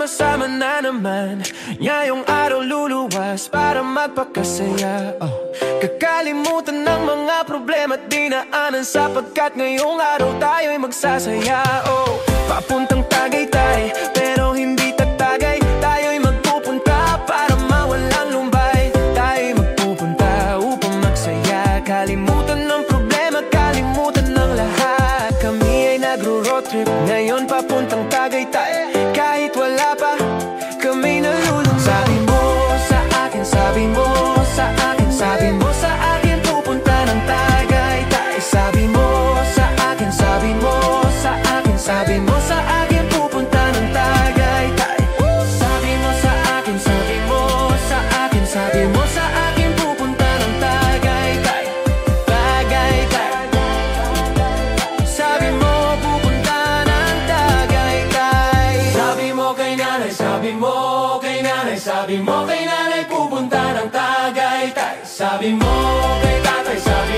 sama-sama na naman. Ngayong araw luluwas para magpakasaya. Kakalimutan ng mga problema at dinaanan, sapagkat ngayong araw tayo'y magsasaya. Papuntang Tagaytay, pero hindi tatagay. Tayo'y magpupunta para mawalang lumbay. Tayo'y magpupunta upang magsaya. Kalimutan ng problema, kalimutan ng lahat. Kami ay nagro-road trip ngayon papuntang Tagaytay. Kahit wala pa kami nalulungkot. Sabi mo sa akin, sabi mo sa akin, sabi mo sa akin, pupunta ng Tagaytay. Sabi mo sa akin, sabi mo sa akin, sabi mo sa akin, pupunta ng Tagaytay. Sabi mo sa akin, sabi mo sa akin, sabi mo sa akin, pupunta ng Tagaytay. Tagaytay. Sabi mo pupunta ng Tagaytay. Sabi mo kay nanay, sabi mo kay nanay, sabi mo kay nanay, pupunta ng Tagaytay. Sabi mo kay tatay, sabi